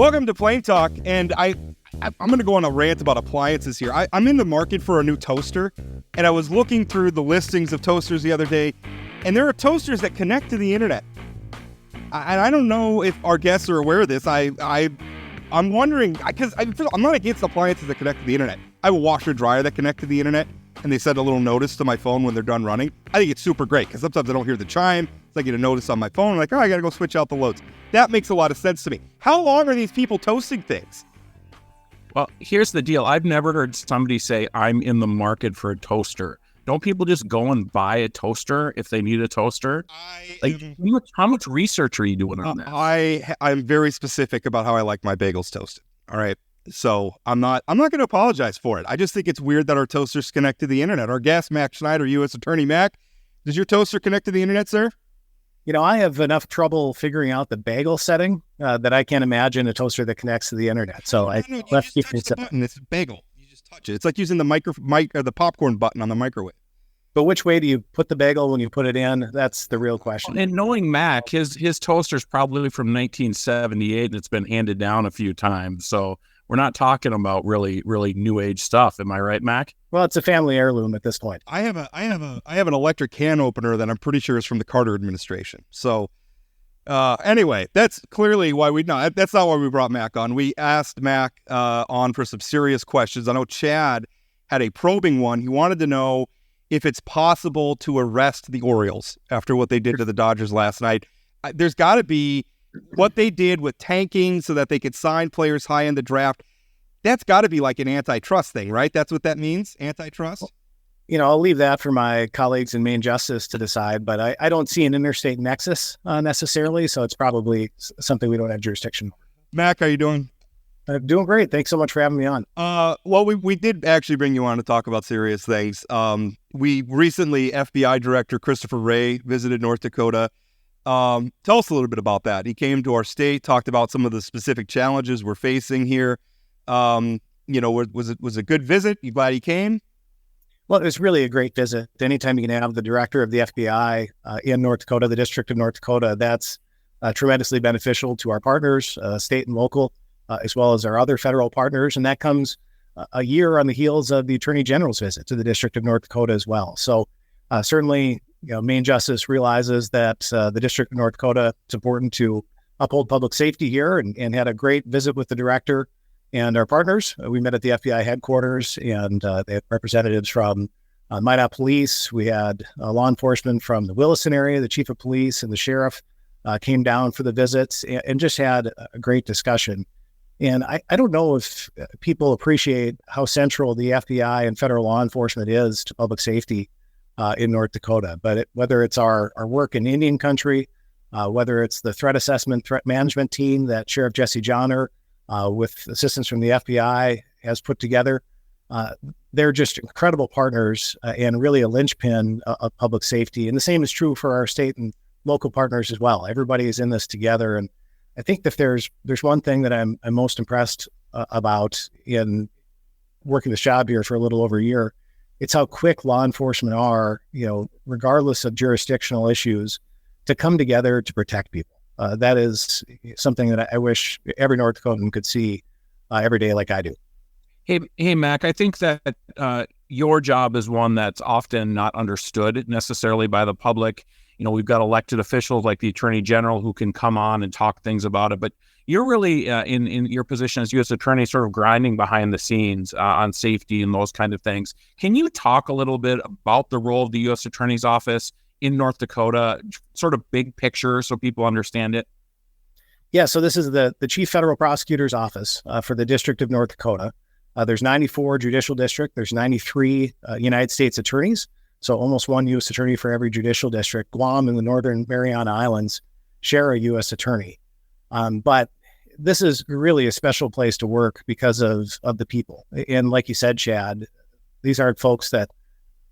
Welcome to Plain Talk, and I'm going to go on a rant about appliances here. I'm in the market for a new toaster, and I was looking through the listings of toasters the other day, and there are toasters that connect to the internet. And I don't know if our guests are aware of this. I'm wondering, because I'm not against appliances that connect to the internet. I have a washer dryer that connect to the internet, and they send a little notice to my phone when they're done running. I think it's super great, because sometimes I don't hear the chime. So I get a notice on my phone, I'm like, oh, I got to go switch out the loads. That makes a lot of sense to me. How long are these people toasting things? Well, here's the deal. I've never heard somebody say, I'm in the market for a toaster. Don't people just go and buy a toaster if they need a toaster? How much research are you doing on that? I'm very specific about how I like my bagels toasted. All right. So I'm not going to apologize for it. I just think it's weird that our toasters connect to the internet. Our guest, Mac Schneider, U.S. Attorney. Mac, does your toaster connect to the internet, sir? You know, I have enough trouble figuring out the bagel setting that I can't imagine a toaster that connects to the internet. So you just touch the button. It's a bagel. You just touch it. It's like using the popcorn button on the microwave. But which way do you put the bagel when you put it in? That's the real question. And knowing Mac, his toaster's probably from 1978, and it's been handed down a few times. So we're not talking about really, really new age stuff. Am I right, Mac? Well, it's a family heirloom at this point. I have an electric can opener that I'm pretty sure is from the Carter administration. So anyway, that's clearly why that's not why we brought Mac on. We asked Mac on for some serious questions. I know Chad had a probing one. He wanted to know if it's possible to arrest the Orioles after what they did to the Dodgers last night. There's got to be what they did with tanking so that they could sign players high in the draft. That's got to be like an antitrust thing, right? That's what that means, antitrust? You know, I'll leave that for my colleagues in Maine Justice to decide, but I don't see an interstate nexus necessarily, so it's probably something we don't have jurisdiction over. Mac, how you doing? I'm doing great. Thanks so much for having me on. Well, we did actually bring you on to talk about serious things. We recently, FBI Director Christopher Wray visited North Dakota. Tell us a little bit about that. He came to our state, talked about some of the specific challenges we're facing here. Was it a good visit? You glad he came? Well, it was really a great visit. Anytime you can have the director of the FBI in North Dakota, the District of North Dakota, that's tremendously beneficial to our partners, state and local, as well as our other federal partners. And that comes a year on the heels of the Attorney General's visit to the District of North Dakota as well. So certainly, Maine Justice realizes that the District of North Dakota, it's important to uphold public safety here, and had a great visit with the director and our partners. We met at the FBI headquarters, and they had representatives from Minot Police. We had law enforcement from the Williston area, the chief of police and the sheriff came down for the visits, and just had a great discussion. And I don't know if people appreciate how central the FBI and federal law enforcement is to public safety in North Dakota. But whether it's our work in Indian country, whether it's the threat assessment, threat management team that Sheriff Jesse Johnner, with assistance from the FBI, has put together, they're just incredible partners and really a linchpin of public safety. And the same is true for our state and local partners as well. Everybody is in this together. And I think if there's one thing that I'm most impressed about in working this job here for a little over a year, it's how quick law enforcement are, regardless of jurisdictional issues, to come together to protect people. That is something that I wish every North Dakotan could see every day like I do. Hey, Mac, I think that your job is one that's often not understood necessarily by the public. We've got elected officials like the Attorney General who can come on and talk things about it, but you're really in your position as U.S. Attorney sort of grinding behind the scenes on safety and those kind of things. Can you talk a little bit about the role of the U.S. Attorney's Office in North Dakota, sort of big picture so people understand it? Yeah, so this is the Chief Federal Prosecutor's Office for the District of North Dakota. There's 94 judicial district. There's 93 United States attorneys. So almost one U.S. attorney for every judicial district. Guam and the Northern Mariana Islands share a U.S. attorney. But this is really a special place to work because of the people. And like you said, Chad, these aren't folks that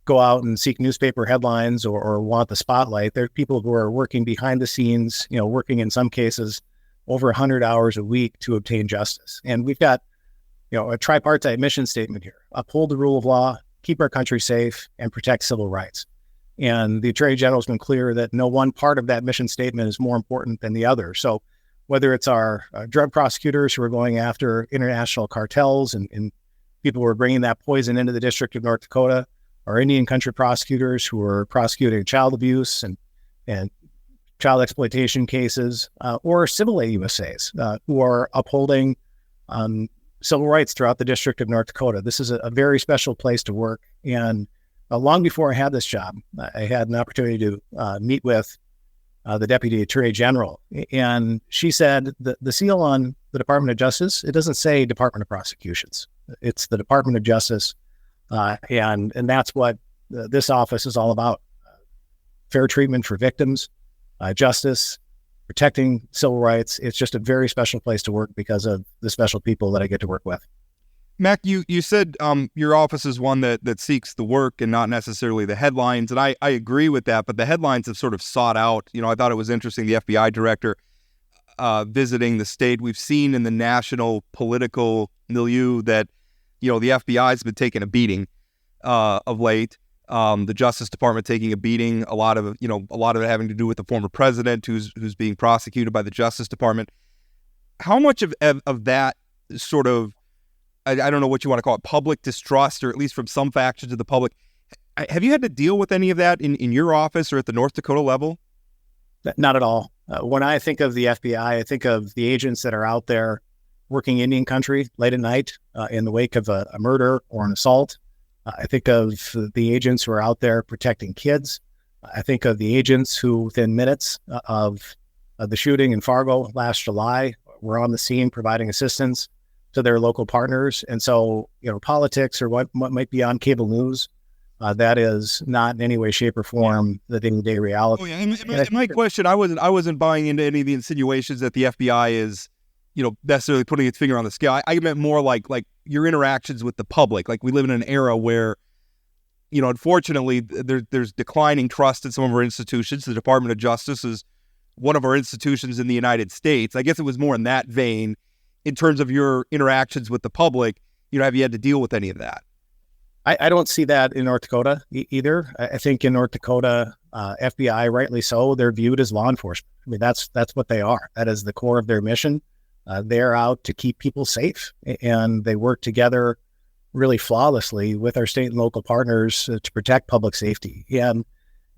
go out and seek newspaper headlines or want the spotlight. They're people who are working behind the scenes, working in some cases over 100 hours a week to obtain justice. And we've got, a tripartite mission statement here: uphold the rule of law, keep our country safe, and protect civil rights. And the Attorney General has been clear that no one part of that mission statement is more important than the other. So whether it's our drug prosecutors who are going after international cartels and people who are bringing that poison into the District of North Dakota, our Indian country prosecutors who are prosecuting child abuse and child exploitation cases, or civil AUSAs who are upholding civil rights throughout the District of North Dakota. This is a very special place to work. And long before I had this job, I had an opportunity to meet with the Deputy Attorney General. And she said that the seal on the Department of Justice, it doesn't say Department of Prosecutions. It's the Department of Justice. And that's what this office is all about. Fair treatment for victims, justice, protecting civil rights. It's just a very special place to work because of the special people that I get to work with. Mac, you said your office is one that seeks the work and not necessarily the headlines, and I agree with that, but the headlines have sort of sought out. I thought it was interesting, the FBI director visiting the state. We've seen in the national political milieu that, the FBI has been taking a beating of late. The Justice Department taking a beating, a lot of it having to do with the former president who's being prosecuted by the Justice Department. How much of that sort of, I don't know what you want to call it, public distrust, or at least from some factions of the public, have you had to deal with any of that in your office or at the North Dakota level? Not at all. When I think of the FBI, I think of the agents that are out there working Indian country late at night in the wake of a murder or an assault. I think of the agents who are out there protecting kids. I think of the agents who, within minutes of the shooting in Fargo last July, were on the scene providing assistance to their local partners. And so, politics or what might be on cable news, that is not in any way, shape, or form the day-to-day reality. Oh, yeah. And my question, I wasn't buying into any of the insinuations that the FBI is, necessarily putting its finger on the scale. I meant more like your interactions with the public. Like, we live in an era where, unfortunately, there's declining trust in some of our institutions. The Department of Justice is one of our institutions in the United States. I guess it was more in that vein in terms of your interactions with the public. Have you had to deal with any of that? I don't see that in North Dakota either. I think in North Dakota, FBI, rightly so, they're viewed as law enforcement. I mean, that's what they are. That is the core of their mission. They're out to keep people safe, and they work together really flawlessly with our state and local partners to protect public safety. And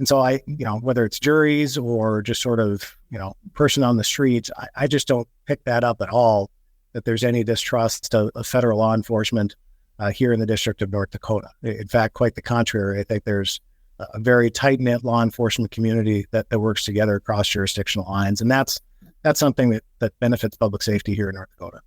so whether it's juries or just sort of, person on the streets, I just don't pick that up at all, that there's any distrust of federal law enforcement here in the District of North Dakota. In fact, quite the contrary. I think there's a very tight-knit law enforcement community that works together across jurisdictional lines. And that's something that benefits public safety here in North Dakota.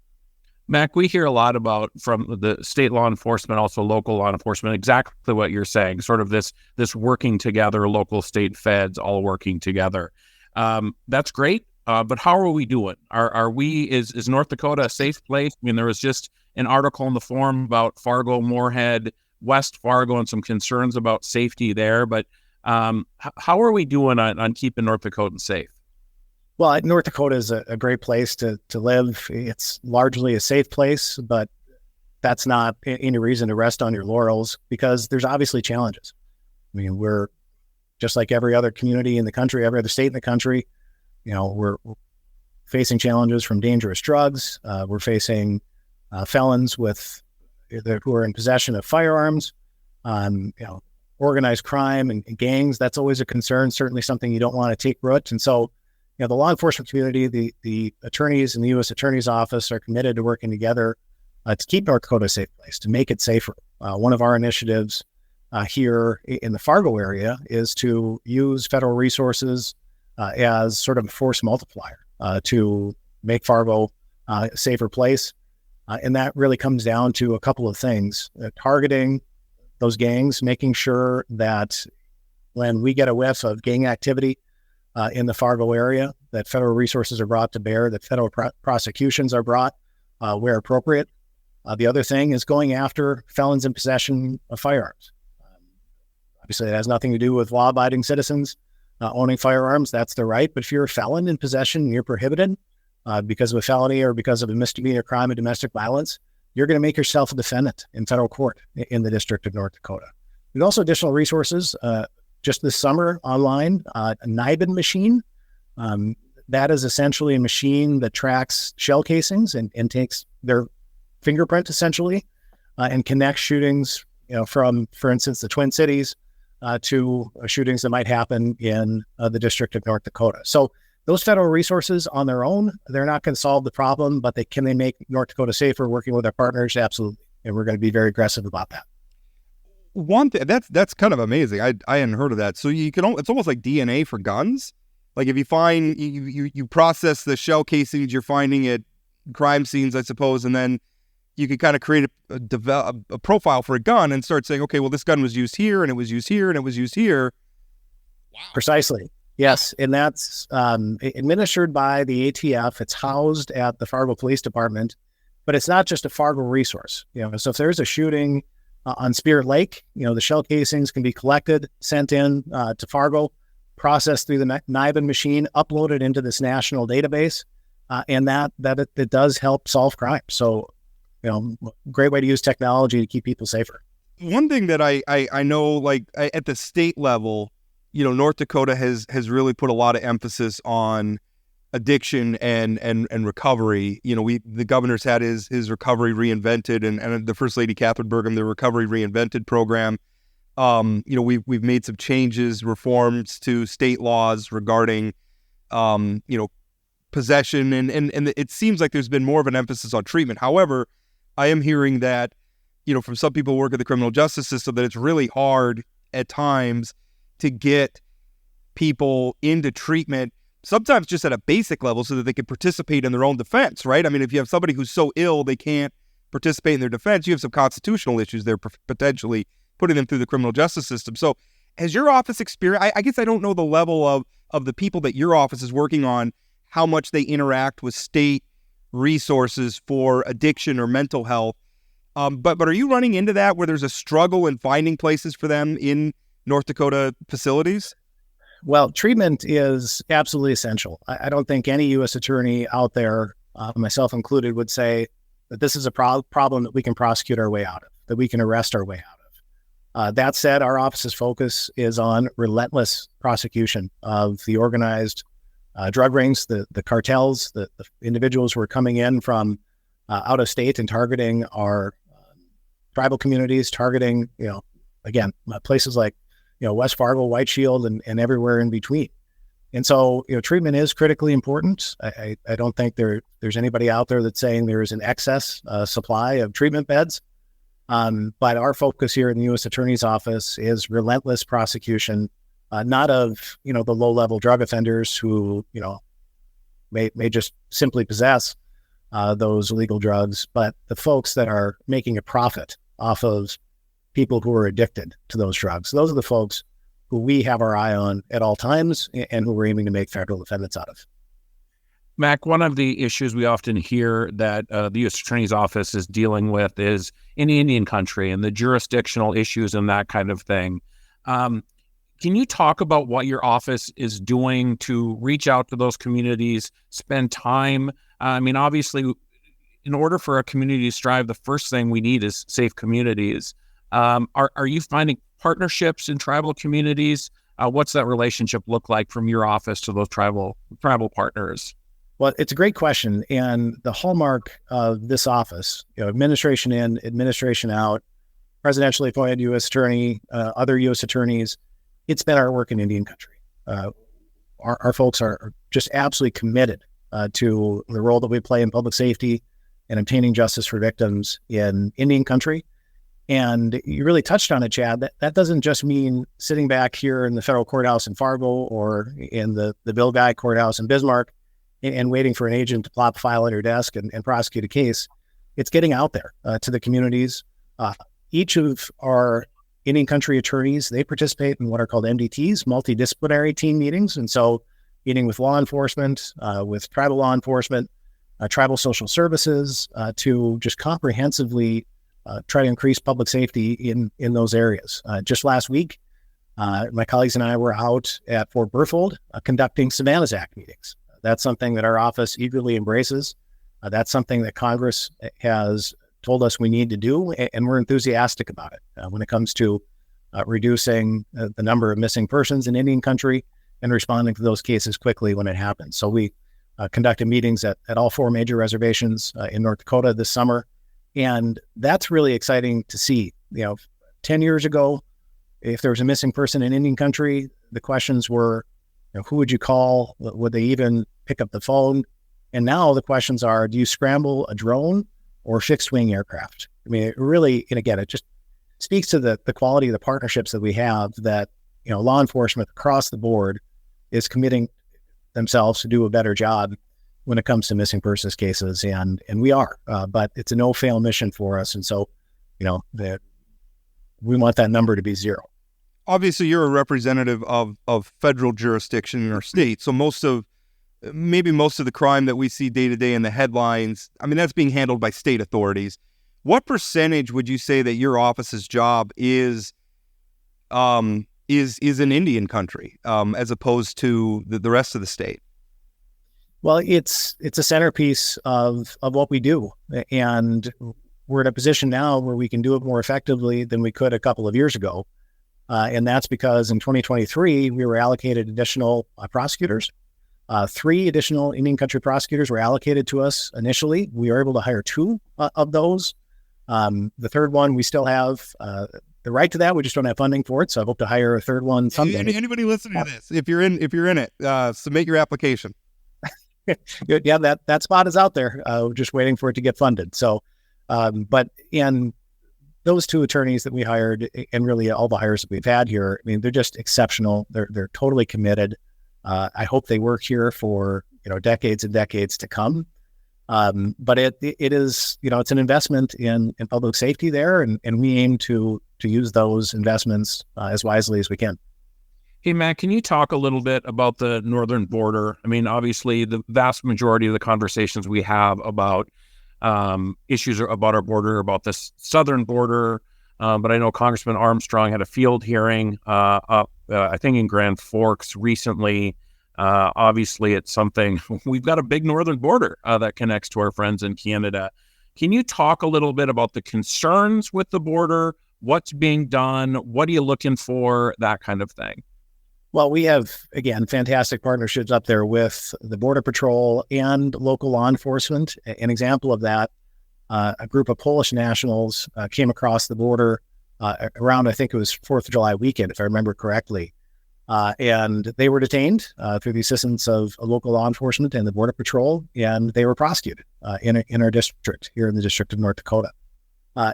Mac, we hear a lot about from the state law enforcement, also local law enforcement, exactly what you're saying, sort of this working together, local, state, feds, all working together. That's great. But how are we doing? Is North Dakota a safe place? I mean, there was just an article in the Forum about Fargo, Moorhead, West Fargo, and some concerns about safety there. But how are we doing on keeping North Dakotans safe? Well, North Dakota is a great place to live. It's largely a safe place, but that's not any reason to rest on your laurels, because there's obviously challenges. I mean, we're just like every other community in the country, every other state in the country. We're facing challenges from dangerous drugs. We're facing felons who are in possession of firearms. Organized crime and gangs. That's always a concern. Certainly something you don't want to take root. And so, the law enforcement community, the attorneys in the U.S. Attorney's Office are committed to working together to keep North Dakota a safe place, to make it safer. One of our initiatives here in the Fargo area is to use federal resources as sort of a force multiplier to make Fargo a safer place. And that really comes down to a couple of things: targeting those gangs, making sure that when we get a whiff of gang activity in the Fargo area, that federal resources are brought to bear, that federal prosecutions are brought where appropriate. The other thing is going after felons in possession of firearms. Obviously, it has nothing to do with law-abiding citizens owning firearms. That's their right. But if you're a felon in possession and you're prohibited because of a felony or because of a misdemeanor crime of domestic violence, you're going to make yourself a defendant in federal court in the District of North Dakota. There's also additional resources just this summer online, a NIBIN machine. That is essentially a machine that tracks shell casings and takes their fingerprint essentially and connects shootings, from, for instance, the Twin Cities to shootings that might happen in the District of North Dakota. So those federal resources on their own, they're not going to solve the problem, but can they make North Dakota safer working with our partners? Absolutely. And we're going to be very aggressive about that. One thing that's kind of amazing. I hadn't heard of that. So it's almost like DNA for guns. Like if you find you process the shell casings you're finding at crime scenes, I suppose, and then you could kind of create a profile for a gun and start saying, okay, well, this gun was used here and it was used here and it was used here. Wow. Precisely. Yes. And that's administered by the ATF. It's housed at the Fargo Police Department, but it's not just a Fargo resource. So if there's a shooting on Spirit Lake, the shell casings can be collected, sent in to Fargo, processed through the NIBIN machine, uploaded into this national database, and that it does help solve crime. So, great way to use technology to keep people safer. One thing that I know, like at the state level, North Dakota has really put a lot of emphasis on addiction and recovery. The governor's had his Recovery Reinvented and the First Lady Catherine Burgum, the Recovery Reinvented program. We've made some changes, reforms to state laws regarding, possession, and it seems like there's been more of an emphasis on treatment. However, I am hearing that, from some people who work in the criminal justice system, that it's really hard at times to get people into treatment, sometimes just at a basic level so that they can participate in their own defense, right? I mean, if you have somebody who's so ill they can't participate in their defense, you have some constitutional issues there potentially putting them through the criminal justice system. So has your office experienced, I guess I don't know the level of the people that your office is working on, how much they interact with state resources for addiction or mental health. But are you running into that where there's a struggle in finding places for them in North Dakota facilities? Well, treatment is absolutely essential. I don't think any U.S. attorney out there, myself included, would say that this is a problem that we can prosecute our way out of, that we can arrest our way out of. That said, our office's focus is on relentless prosecution of the organized drug rings, the cartels, the individuals who are coming in from out of state and targeting our tribal communities, targeting, again, places like, West Fargo, White Shield, and everywhere in between. And so, treatment is critically important. I don't think there's anybody out there that's saying there is an excess supply of treatment beds. But our focus here in the U.S. Attorney's Office is relentless prosecution, not of, the low-level drug offenders who, may just simply possess those illegal drugs, but the folks that are making a profit off of people who are addicted to those drugs. Those are the folks who we have our eye on at all times and who we're aiming to make federal defendants out of. Mac, one of the issues we often hear that the U.S. Attorney's Office is dealing with is in Indian country and the jurisdictional issues and that kind of thing. Can you talk about what your office is doing to reach out to those communities, spend time? I mean, obviously, in order for a community to strive, the first thing we need is safe communities. Are you finding partnerships in tribal communities? What's that relationship look like from your office to those tribal partners? Well, it's a great question. And the hallmark of this office, administration in, administration out, presidentially appointed U.S. attorney, other U.S. attorneys, it's been our work in Indian country. Our folks are just absolutely committed to the role that we play in public safety and obtaining justice for victims in Indian country. And you really touched on it, Chad. That doesn't just mean sitting back here in the federal courthouse in Fargo or in the Bill Guy courthouse in Bismarck and waiting for an agent to plop a file on your desk and prosecute a case. It's getting out there to the communities. Each of our Indian country attorneys, they participate in what are called MDTs, multidisciplinary team meetings. And so meeting with law enforcement, with tribal law enforcement, tribal social services, to just comprehensively try to increase public safety in those areas. Just last week, my colleagues and I were out at Fort Berthold conducting Savannah's Act meetings. That's something that our office eagerly embraces. That's something that Congress has told us we need to do, and we're enthusiastic about it when it comes to reducing the number of missing persons in Indian country and responding to those cases quickly when it happens. So we conducted meetings at all 4 major reservations in North Dakota this summer. And that's really exciting to see. 10 years ago, if there was a missing person in Indian country, the questions were, who would you call? Would they even pick up the phone? And now the questions are, do you scramble a drone or fixed wing aircraft? I mean, it really, and again, it just speaks to the quality of the partnerships that we have, that, law enforcement across the board is committing themselves to do a better job when it comes to missing persons cases. And we are, but it's a no-fail mission for us. And so, we want that number to be 0. Obviously, you're a representative of federal jurisdiction in our state. So most of the crime that we see day to day in the headlines, I mean, that's being handled by state authorities. What percentage would you say that your office's job is in Indian country, as opposed to the rest of the state? Well, it's a centerpiece of what we do. And we're in a position now where we can do it more effectively than we could a couple of years ago. And that's because in 2023, we were allocated additional prosecutors. 3 additional Indian country prosecutors were allocated to us initially. We were able to hire 2 of those. The third one, we still have the right to that. We just don't have funding for it. So I hope to hire a third one someday. Anybody listening to this, if you're in it, submit your application. Yeah, that spot is out there. We're just waiting for it to get funded. So, but in those 2 attorneys that we hired, and really all the hires that we've had here, I mean, they're just exceptional. They're totally committed. I hope they work here for decades and decades to come. But it is it's an investment in public safety there, and we aim to use those investments as wisely as we can. Hey, Matt, can you talk a little bit about the northern border? I mean, obviously, the vast majority of the conversations we have about issues about our border, about this southern border, but I know Congressman Armstrong had a field hearing up, I think, in Grand Forks recently. Obviously, it's something, we've got a big northern border that connects to our friends in Canada. Can you talk a little bit about the concerns with the border, what's being done, what are you looking for, that kind of thing? Well, we have, again, fantastic partnerships up there with the Border Patrol and local law enforcement. An example of that, a group of Polish nationals came across the border around, I think it was 4th of July weekend, if I remember correctly. And they were detained through the assistance of local law enforcement and the Border Patrol, and they were prosecuted in our district, here in the District of North Dakota.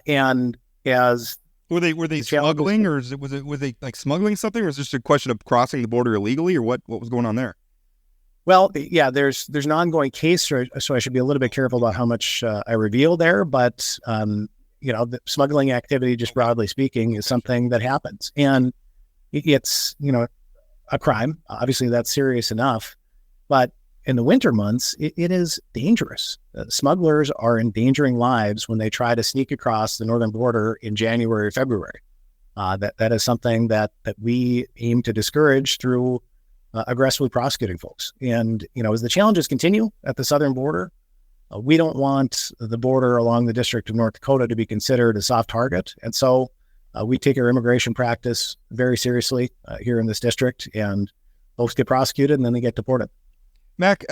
And as Were they smuggling, or was they like smuggling something, or was it just a question of crossing the border illegally, or what was going on there? Well, yeah, there's an ongoing case, so I should be a little bit careful about how much I reveal there. But the smuggling activity, just broadly speaking, is something that happens, and it's a crime. Obviously, that's serious enough, but in the winter months, it is dangerous. Smugglers are endangering lives when they try to sneak across the northern border in January or February. That is something that we aim to discourage through aggressively prosecuting folks. And, as the challenges continue at the southern border, we don't want the border along the District of North Dakota to be considered a soft target. And so we take our immigration practice very seriously here in this district, and folks get prosecuted and then they get deported. Mac,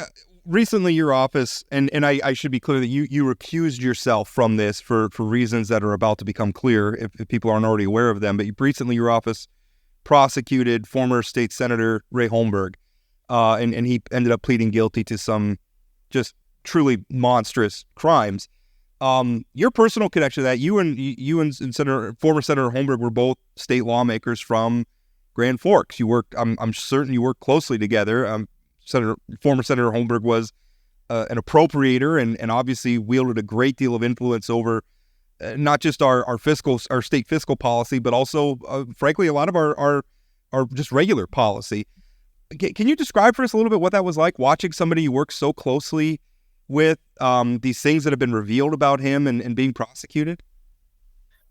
recently your office, and I should be clear that you recused yourself from this for reasons that are about to become clear if people aren't already aware of them, but recently your office prosecuted former state senator Ray Holmberg, and he ended up pleading guilty to some just truly monstrous crimes. Your personal connection to that, you and former Senator Holmberg were both state lawmakers from Grand Forks. I'm certain you worked closely together. Former Senator Holmberg was an appropriator and obviously wielded a great deal of influence over not just our state fiscal policy, but also, frankly, a lot of our just regular policy. Can you describe for us a little bit what that was like, watching somebody you work so closely with, these things that have been revealed about him and being prosecuted?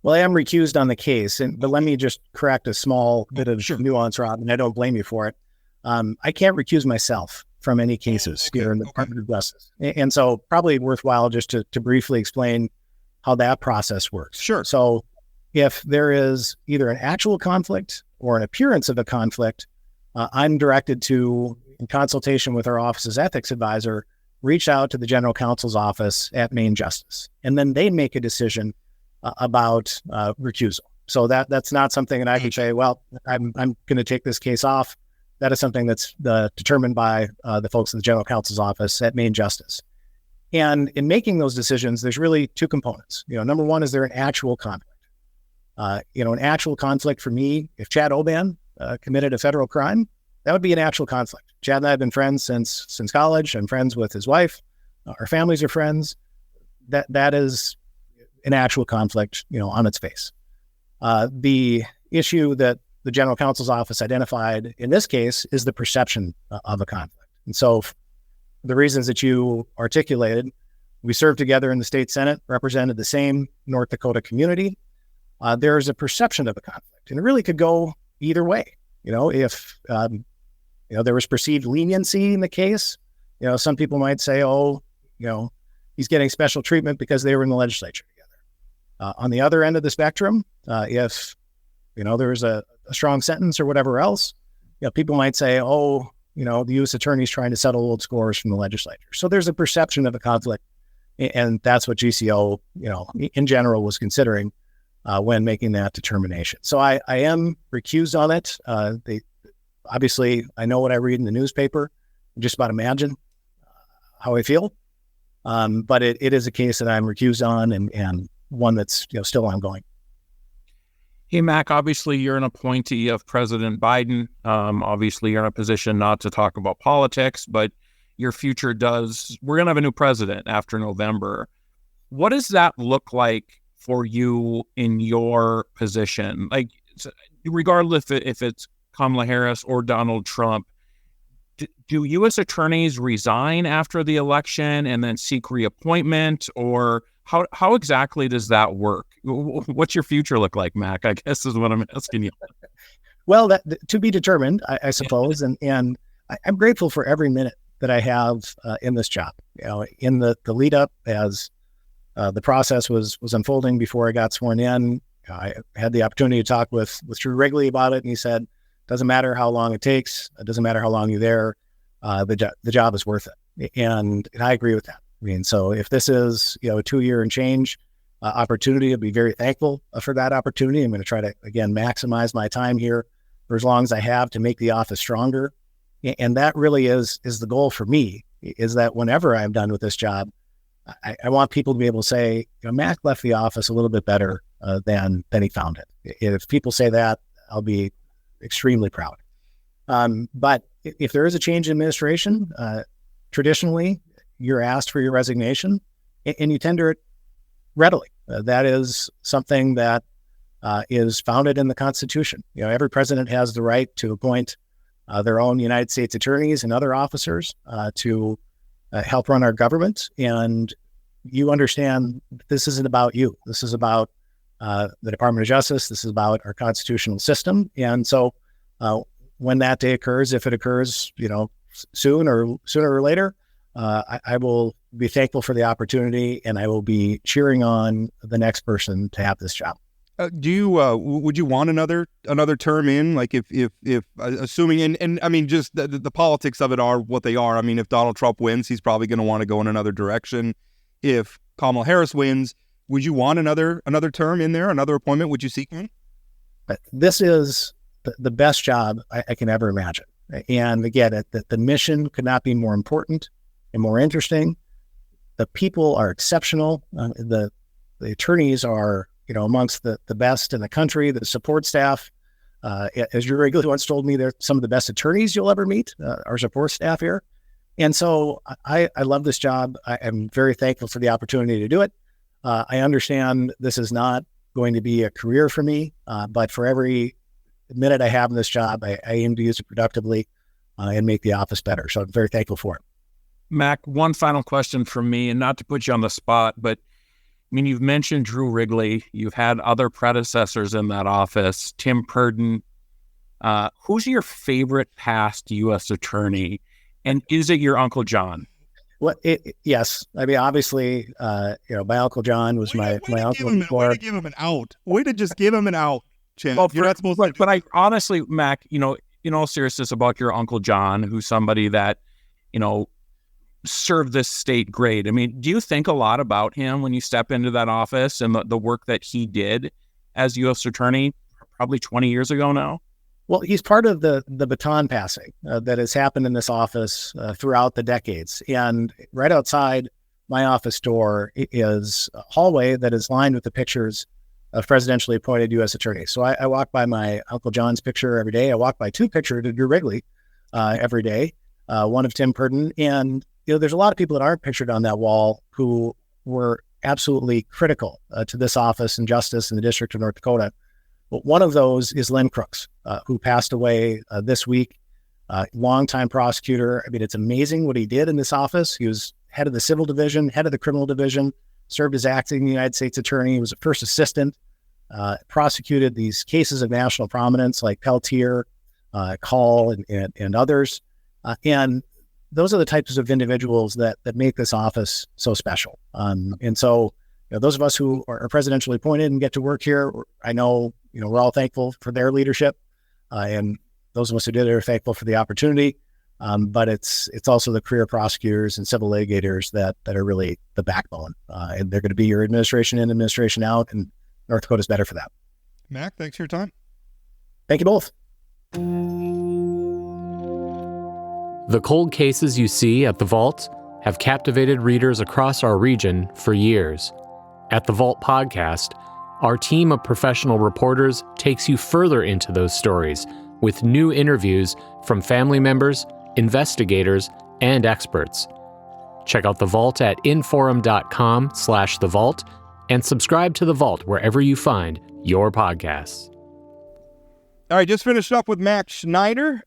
Well, I am recused on the case, but let me just correct a small bit of nuance, Rob, and I don't blame you for it. I can't recuse myself from any cases here in the Department of Justice. And so probably worthwhile just to briefly explain how that process works. Sure. So if there is either an actual conflict or an appearance of a conflict, I'm directed to, in consultation with our office's ethics advisor, reach out to the general counsel's office at Maine Justice, and then they make a decision about recusal. So that's not something that I can say, well, I'm going to take this case off. That is something that's determined by the folks in the general counsel's office at Maine Justice. And in making those decisions, there's really two components. Number one, is there an actual conflict? An actual conflict for me, if Chad Oban committed a federal crime, that would be an actual conflict. Chad and I have been friends since college. I'm friends with his wife. Our families are friends. That is an actual conflict, on its face. The issue that the general counsel's office identified in this case is the perception of a conflict. And so the reasons that you articulated, we served together in the state Senate, represented the same North Dakota community. There is a perception of a conflict, and it really could go either way. If there was perceived leniency in the case, some people might say, he's getting special treatment because they were in the legislature together. On the other end of the spectrum, if there was a strong sentence or whatever else, people might say, the U.S. attorney's trying to settle old scores from the legislature. So there's a perception of a conflict, and that's what GCO, in general, was considering when making that determination. So I am recused on it. Obviously, I know what I read in the newspaper. Just about imagine how I feel. But it is a case that I'm recused on, and one that's still ongoing. Hey, Mac, obviously you're an appointee of President Biden. Obviously, you're in a position not to talk about politics, but your future does. We're going to have a new president after November. What does that look like for you in your position? Like, regardless if it's Kamala Harris or Donald Trump, do U.S. attorneys resign after the election and then seek reappointment, or how exactly does that work? What's your future look like, Mac? I guess is what I'm asking you. Well, that to be determined, I suppose, and I'm grateful for every minute that I have in this job. In the lead up as the process was unfolding before I got sworn in, I had the opportunity to talk with Drew Wrigley about it, and he said, "Doesn't matter how long it takes. It doesn't matter how long you're there. The job is worth it." And I agree with that. I mean, so if this is a 2-year and change opportunity, I'd be very thankful for that opportunity. I'm going to try to again maximize my time here for as long as I have to make the office stronger. And that really is the goal for me. Is that whenever I'm done with this job, I want people to be able to say, Mac left the office a little bit better than he found it. If people say that, I'll be extremely proud. But if there is a change in administration, traditionally, you're asked for your resignation and you tender it readily. That is something that is founded in the Constitution. Every president has the right to appoint their own United States attorneys and other officers to help run our government. And you understand this isn't about you. This is about the Department of Justice. This is about our constitutional system. And so when that day occurs, if it occurs, sooner or later, I will be thankful for the opportunity, and I will be cheering on the next person to have this job. Would you want another term in, like if assuming, and I mean, just the politics of it are what they are. I mean, if Donald Trump wins, he's probably going to want to go in another direction. If Kamala Harris wins, would you want another term in there, another appointment? Would you seek one? This is the best job I can ever imagine. And again, the mission could not be more important and more interesting. The people are exceptional. The attorneys are, amongst the best in the country. The support staff, as you regularly once told me, they're some of the best attorneys you'll ever meet, our support staff here. And so I love this job. I am very thankful for the opportunity to do it. I understand this is not going to be a career for me, but for every minute I have in this job, I aim to use it productively and make the office better. So I'm very thankful for it. Mac, one final question from me, and not to put you on the spot, but I mean, you've mentioned Drew Wrigley. You've had other predecessors in that office, Tim Purdon. Who's your favorite past U.S. attorney? And is it your Uncle John? Well, yes. I mean, obviously, my Uncle John was my uncle. Way to give him an out. Way to just give him an out, Chad. Well, you're not supposed to. But I honestly, Mac, in all seriousness about your Uncle John, who's somebody that, served this state great. I mean, do you think a lot about him when you step into that office and the work that he did as U.S. Attorney probably 20 years ago now? Well, he's part of the baton passing that has happened in this office throughout the decades. And right outside my office door is a hallway that is lined with the pictures of presidentially appointed U.S. attorneys. So I walk by my Uncle John's picture every day. I walk by two pictures of Drew Wrigley every day, one of Tim Purdon. And, there's a lot of people that aren't pictured on that wall who were absolutely critical to this office and justice in the District of North Dakota. But one of those is Lynn Crooks, who passed away this week, longtime prosecutor. I mean, it's amazing what he did in this office. He was head of the civil division, head of the criminal division, served as acting United States attorney. He was a first assistant, prosecuted these cases of national prominence like Peltier, Call, and others. And those are the types of individuals that make this office so special. And so, those of us who are presidentially appointed and get to work here, I know, we're all thankful for their leadership. And those of us who did it are thankful for the opportunity. But it's also the career prosecutors and civil litigators that are really the backbone. And they're going to be your administration in, administration out, and North Dakota's better for that. Mac, thanks for your time. Thank you both. The cold cases you see at the Vault have captivated readers across our region for years. At the Vault podcast, our team of professional reporters takes you further into those stories with new interviews from family members, investigators, and experts. Check out The Vault at inforum.com/The Vault and subscribe to The Vault wherever you find your podcasts. All right, just finished up with Mac Schneider,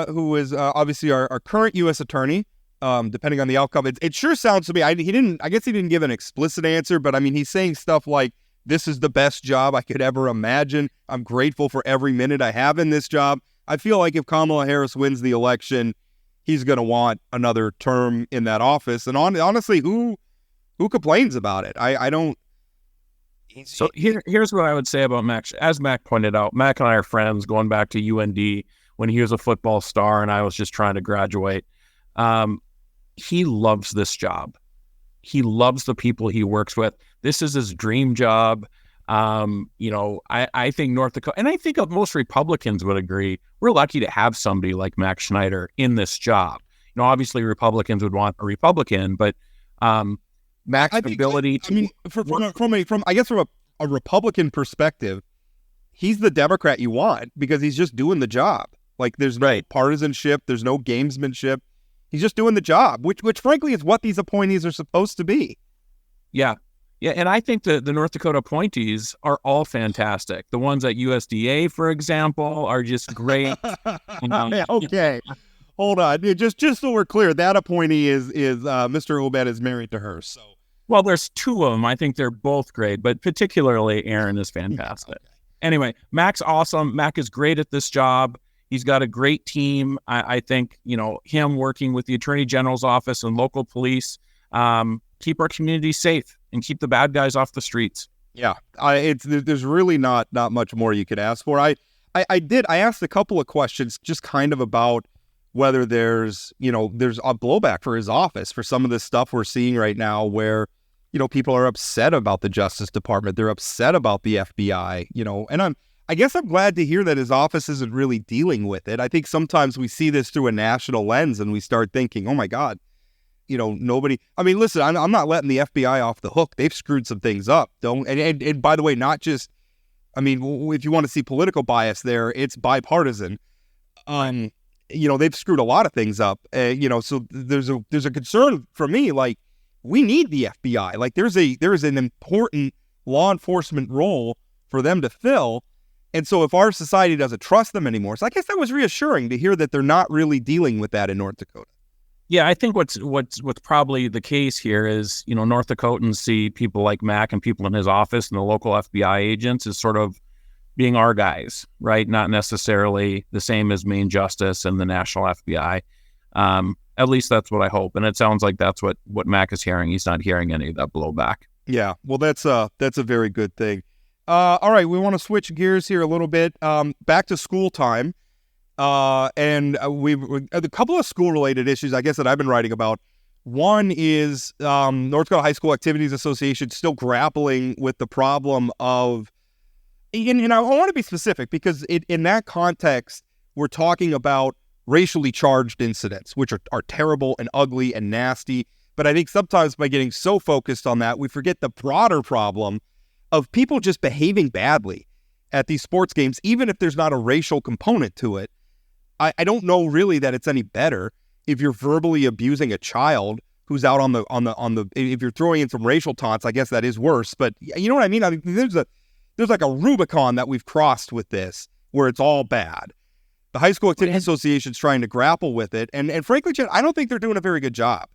who is obviously our current U.S. attorney. Depending on the outcome, it sure sounds to me. I guess he didn't give an explicit answer, but I mean, he's saying stuff like, "This is the best job I could ever imagine. I'm grateful for every minute I have in this job." I feel like if Kamala Harris wins the election, he's going to want another term in that office. And honestly, who complains about it? I don't. So here's what I would say about Mac. As Mac pointed out, Mac and I are friends going back to UND when he was a football star and I was just trying to graduate. He loves this job. He loves the people he works with. This is his dream job. I think North Dakota, and I think most Republicans would agree, we're lucky to have somebody like Mac Schneider in this job. Obviously Republicans would want a Republican, but Mac's ability to... from a Republican perspective, he's the Democrat you want because he's just doing the job. Like there's no partisanship, there's no gamesmanship. He's just doing the job, which frankly is what these appointees are supposed to be. Yeah, and I think the North Dakota appointees are all fantastic. The ones at USDA, for example, are just great. Okay. Hold on. Just so we're clear, that appointee is Mr. Obed is married to her. So, well, there's two of them. I think they're both great, but particularly Aaron is fantastic. Okay. Anyway, Mac's awesome. Mac is great at this job. He's got a great team. I think him working with the Attorney General's office and local police keep our community safe and keep the bad guys off the streets. Yeah, there's really not much more you could ask for. I asked a couple of questions just kind of about whether there's a blowback for his office for some of this stuff we're seeing right now where, people are upset about the Justice Department. They're upset about the FBI, and I guess I'm glad to hear that his office isn't really dealing with it. I think sometimes we see this through a national lens and we start thinking, oh my God, nobody, I mean, listen, I'm not letting the FBI off the hook. They've screwed some things up. And by the way, not just, I mean, if you want to see political bias there, it's bipartisan. They've screwed a lot of things up. So there's a concern for me, like we need the FBI. Like there is an important law enforcement role for them to fill. And so if our society doesn't trust them anymore, so I guess that was reassuring to hear that they're not really dealing with that in North Dakota. Yeah, I think what's probably the case here is, North Dakotans see people like Mac and people in his office and the local FBI agents as sort of being our guys, right? Not necessarily the same as Main Justice and the National FBI. At least that's what I hope. And it sounds like that's what Mac is hearing. He's not hearing any of that blowback. Yeah, well, that's a very good thing. All right, we want to switch gears here a little bit. Back to school time. And we've a couple of school-related issues, I guess, that I've been writing about. One is North Dakota High School Activities Association still grappling with the problem of, and I want to be specific because in that context, we're talking about racially charged incidents, which are terrible and ugly and nasty. But I think sometimes by getting so focused on that, we forget the broader problem of people just behaving badly at these sports games, even if there's not a racial component to it. I don't know really that it's any better if you're verbally abusing a child who's out on the if you're throwing in some racial taunts. I guess that is worse, but you know what I mean? I mean, there's like a Rubicon that we've crossed with this where it's all bad. The High School Activity Association's trying to grapple with it, and frankly, Chad, I don't think they're doing a very good job.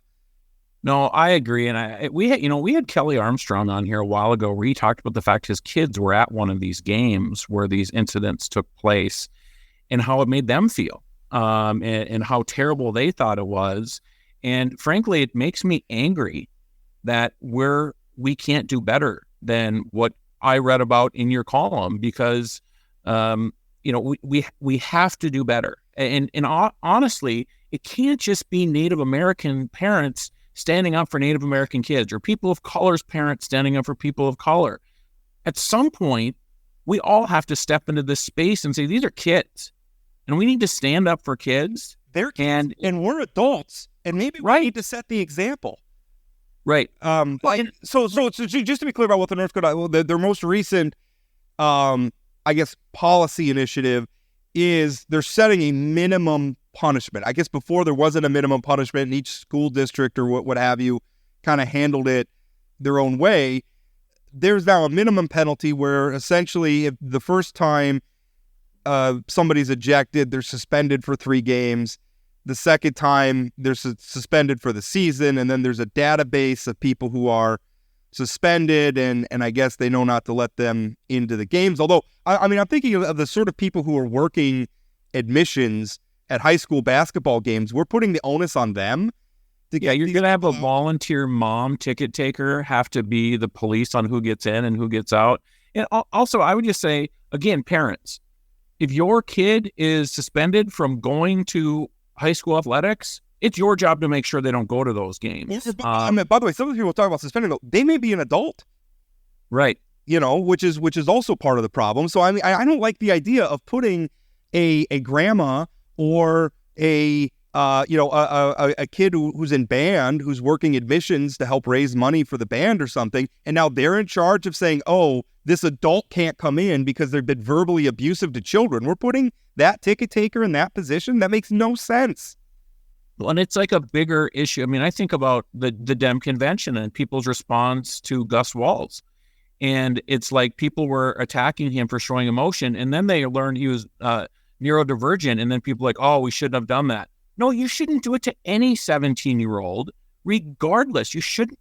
No, I agree, and we had Kelly Armstrong on here a while ago where he talked about the fact his kids were at one of these games where these incidents took place, and how it made them feel, and how terrible they thought it was. And frankly, it makes me angry that we can't do better than what I read about in your column, because we have to do better. And honestly, it can't just be Native American parents standing up for Native American kids, or people of color's parents standing up for people of color. At some point, we all have to step into this space and say, these are kids, and we need to stand up for kids. They're kids, and we're adults, and maybe we need to set the example. Right. So just to be clear about what the North Dakota, their most recent, I guess, policy initiative is they're setting a minimum punishment. I guess before there wasn't a minimum punishment, and each school district or what have you kind of handled it their own way. There's now a minimum penalty where essentially if the first time somebody's ejected, they're suspended for 3 games. The second time, they're suspended for the season, and then there's a database of people who are suspended, and I guess they know not to let them into the games. Although, I mean, I'm thinking of the sort of people who are working admissions at high school basketball games. We're putting the onus on them. You're going to have a volunteer mom ticket taker have to be the police on who gets in and who gets out. And also, I would just say, again, parents, if your kid is suspended from going to high school athletics, it's your job to make sure they don't go to those games. I mean, by the way, some of the people talk about suspending, though, they may be an adult. Right. Which is also part of the problem. So, I mean, I don't like the idea of putting a grandma or a kid who's in band, who's working admissions to help raise money for the band or something, and now they're in charge of saying, oh, this adult can't come in because they've been verbally abusive to children. We're putting that ticket taker in that position? That makes no sense. Well, and it's like a bigger issue. I mean, I think about the Dem convention and people's response to Gus Walz. And it's like people were attacking him for showing emotion, and then they learned he was neurodivergent, and then people like, oh, we shouldn't have done that. No, you shouldn't do it to any 17-year-old, regardless.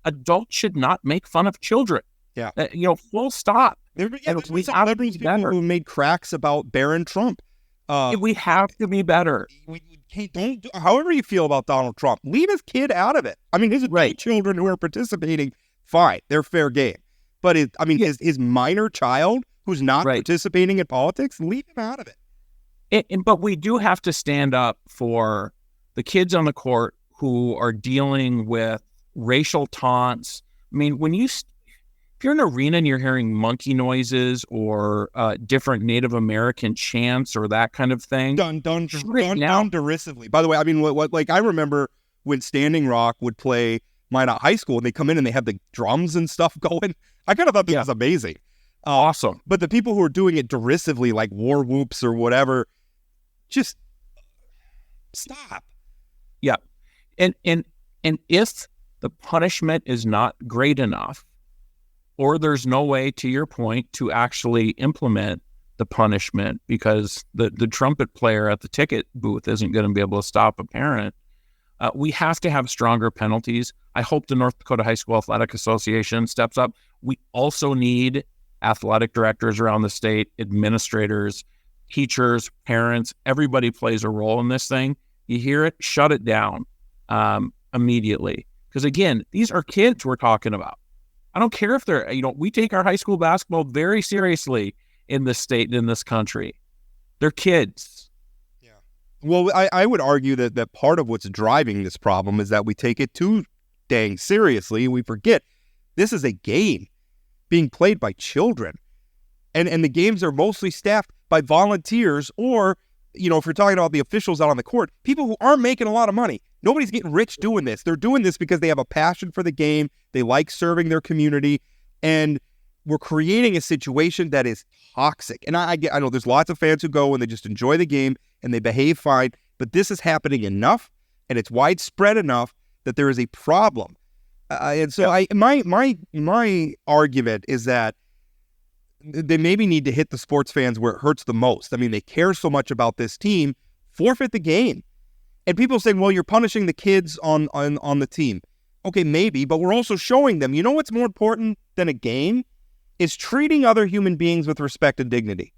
Adults should not make fun of children. Yeah. Full stop. There's people who made cracks about Barron Trump. We have to be better. However you feel about Donald Trump, leave his kid out of it. I mean, his adult children who are participating, fine, they're fair game. But his minor child who's not participating in politics, leave him out of it. But we do have to stand up for the kids on the court who are dealing with racial taunts. I mean, if you're in an arena and you're hearing monkey noises or different Native American chants or that kind of thing, done derisively. By the way, I mean, what I remember when Standing Rock would play Minot High School, and they come in and they have the drums and stuff going. I kind of thought that was amazing. Awesome. But the people who are doing it derisively, like war whoops or whatever, just stop. Yeah. And if the punishment is not great enough, or there's no way, to your point, to actually implement the punishment because the trumpet player at the ticket booth isn't going to be able to stop a parent, we have to have stronger penalties. I hope the North Dakota High School Athletic Association steps up. We also need athletic directors around the state, administrators, teachers, parents. Everybody plays a role in this thing. You hear it, shut it down immediately. Because again, these are kids we're talking about. I don't care if they're, we take our high school basketball very seriously in this state and in this country. They're kids. Yeah. Well, I would argue that part of what's driving this problem is that we take it too dang seriously. We forget this is a game being played by children. And the games are mostly staffed by volunteers or, if you're talking about the officials out on the court, people who aren't making a lot of money. Nobody's getting rich doing this. They're doing this because they have a passion for the game. They like serving their community. And we're creating a situation that is toxic. And I know there's lots of fans who go and they just enjoy the game and they behave fine. But this is happening enough and it's widespread enough that there is a problem. And so my argument is that they maybe need to hit the sports fans where it hurts the most. I mean, they care so much about this team, forfeit the game. And people saying, well, you're punishing the kids on the team. Okay, maybe, but we're also showing them, what's more important than a game is treating other human beings with respect and dignity.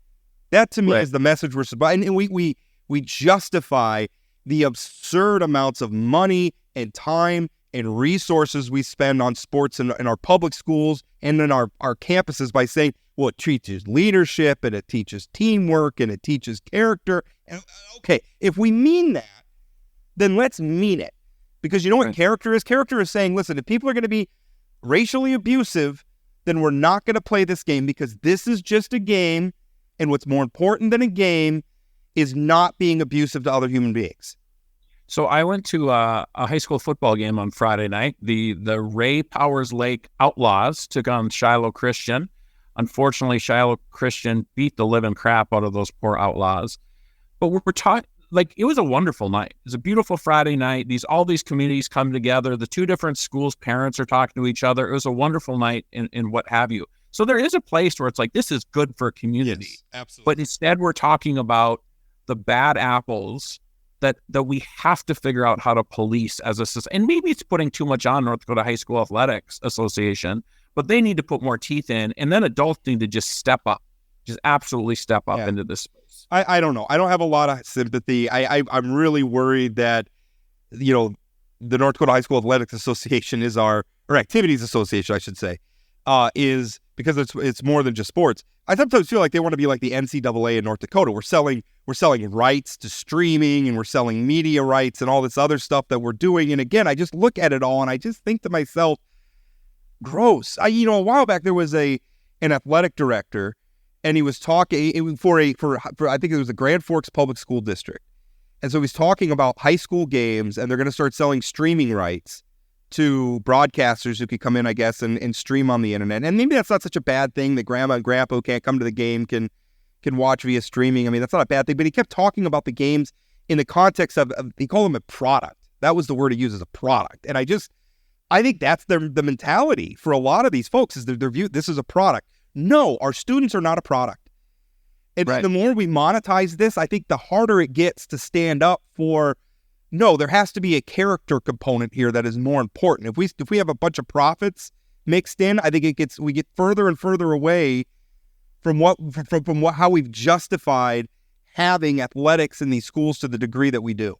That to me is the message we're supposed. And we justify the absurd amounts of money and time and resources we spend on sports in our public schools and in our campuses by saying, well, it teaches leadership and it teaches teamwork and it teaches character. And, okay, if we mean that, then let's mean it. Because you know what character is? Character is saying, listen, if people are going to be racially abusive, then we're not going to play this game because this is just a game. And what's more important than a game is not being abusive to other human beings. So I went to a high school football game on Friday night. The Ray Powers Lake Outlaws took on Shiloh Christian. Unfortunately, Shiloh Christian beat the living crap out of those poor Outlaws. But we're talking, it was a wonderful night. It was a beautiful Friday night. All these communities come together. The two different schools' parents are talking to each other. It was a wonderful night and what have you. So there is a place where it's like, this is good for a community. Yes, absolutely. But instead, we're talking about the bad apples that we have to figure out how to police as a society. And maybe it's putting too much on North Dakota High School Athletics Association, but they need to put more teeth in. And then adults need to just step up, just absolutely step up into this space. I don't know. I don't have a lot of sympathy. I'm really worried that, the North Dakota High School Athletics Association or Activities Association, I should say, is because it's more than just sports. I sometimes feel like they want to be like the NCAA in North Dakota. We're selling rights to streaming and we're selling media rights and all this other stuff that we're doing. And again, I just look at it all and I just think to myself, gross. A while back there was an athletic director and he was talking for I think it was the Grand Forks Public School District. And so he's talking about high school games and they're going to start selling streaming rights to broadcasters who could come in, I guess, and stream on the internet. And maybe that's not such a bad thing that grandma and grandpa who can't come to the game can watch via streaming. I mean, that's not a bad thing. But he kept talking about the games in the context of he called them a product. That was the word he used, as a product. And I think that's the mentality for a lot of these folks is their view, this is a product. No, our students are not a product. And the more we monetize this, I think the harder it gets to stand up for, no, there has to be a character component here that is more important. If we have a bunch of profits mixed in, I think we get further and further away from how we've justified having athletics in these schools to the degree that we do.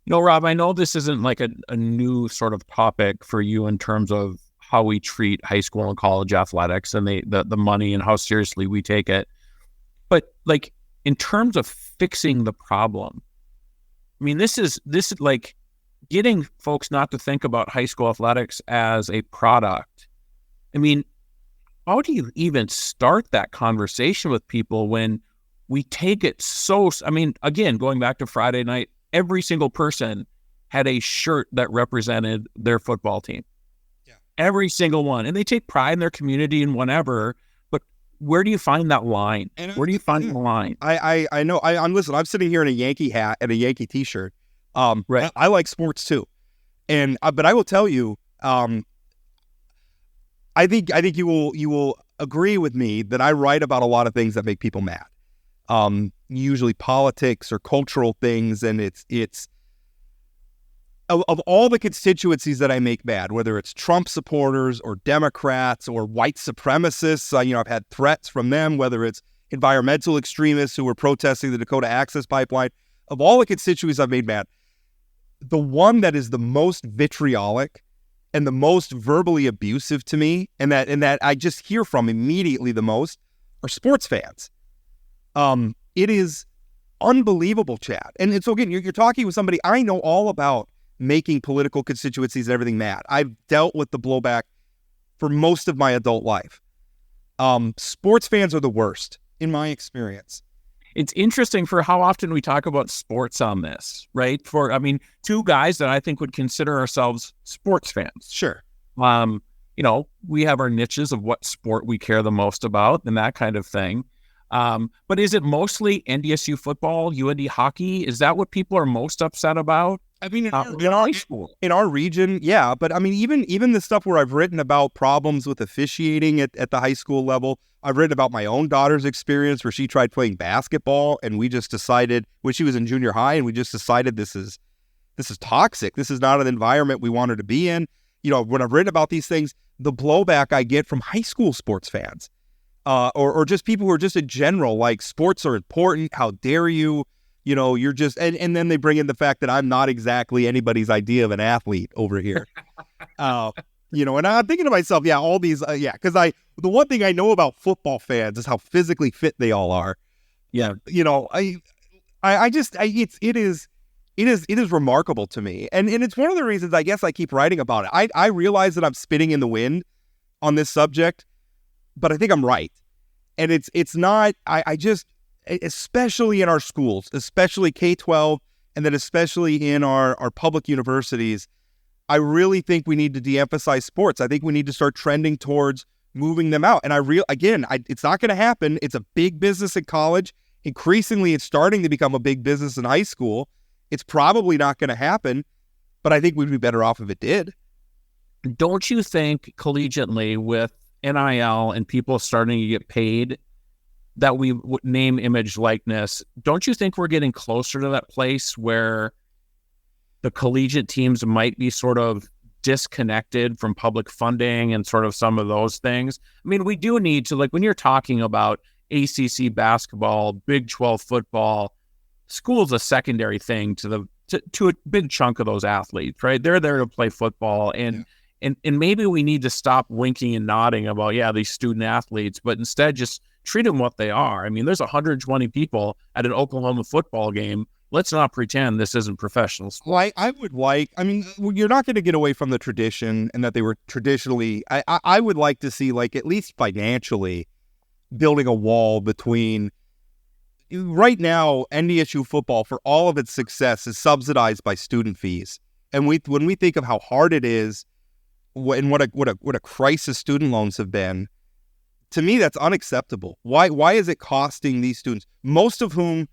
Rob, I know this isn't like a new sort of topic for you in terms of how we treat high school and college athletics and the money and how seriously we take it. But in terms of fixing the problem, I mean, this is like getting folks not to think about high school athletics as a product. I mean, how do you even start that conversation with people when we take it so, again, going back to Friday night, every single person had a shirt that represented their football team. Yeah. Every single one. And they take pride in their community and whatever. But where do you find that line? Where do you find the line? I know. I'm sitting here in a Yankee hat and a Yankee t-shirt. Right. I like sports too. But I will tell you, I think you will agree with me that I write about a lot of things that make people mad. Usually politics or cultural things, and it's of all the constituencies that I make mad, whether it's Trump supporters or Democrats or white supremacists. I've had threats from them, whether it's environmental extremists who were protesting the Dakota Access Pipeline. Of all the constituencies I've made mad, the one that is the most vitriolic and the most verbally abusive to me, and that I just hear from immediately the most, are sports fans. It is unbelievable, Chad. And so again, you're talking with somebody, I know all about making political constituencies and everything mad. I've dealt with the blowback for most of my adult life. Sports fans are the worst, in my experience. It's interesting for how often we talk about sports on this, right? Two guys that I think would consider ourselves sports fans. Sure. We have our niches of what sport we care the most about and that kind of thing. But is it mostly NDSU football, UND hockey? Is that what people are most upset about? I mean, in high school, in our region, yeah. But I mean, even the stuff where I've written about problems with officiating at the high school level, I've written about my own daughter's experience where she tried playing basketball, and we just decided when she was in junior high, and we just decided this is toxic. This is not an environment we want her to be in. When I've written about these things, the blowback I get from high school sports fans, or just people who are just in general, like, sports are important. How dare you? You're just, and then they bring in the fact that I'm not exactly anybody's idea of an athlete over here. And I'm thinking to myself, yeah, all these, because the one thing I know about football fans is how physically fit they all are. Yeah. It is remarkable to me. And it's one of the reasons I guess I keep writing about it. I realize that I'm spitting in the wind on this subject, but I think I'm right. And it's not, especially in our schools, especially K-12, and then especially in our public universities, I really think we need to de-emphasize sports. I think we need to start trending towards moving them out. And it's not going to happen. It's a big business in college. Increasingly, it's starting to become a big business in high school. It's probably not going to happen, but I think we'd be better off if it did. Don't you think collegiately with NIL and people starting to get paid that we would name, image, likeness, don't you think we're getting closer to that place where the collegiate teams might be sort of disconnected from public funding and sort of some of those things? I mean, we do need to, like, when you're talking about ACC basketball, Big 12 football, school's a secondary thing to a big chunk of those athletes, right? They're there to play football, and maybe we need to stop winking and nodding about, these student athletes, but instead just treat them what they are. I mean, there's 120 people at an Oklahoma football game. Let's not pretend this isn't professional sport. Well, you're not going to get away from the tradition and that they were traditionally, I would like to see, like, at least financially building a wall between, right now, NDSU football, for all of its success, is subsidized by student fees. And when we think of how hard it is and what a crisis student loans have been, to me, that's unacceptable. Why is it costing these students, most of whom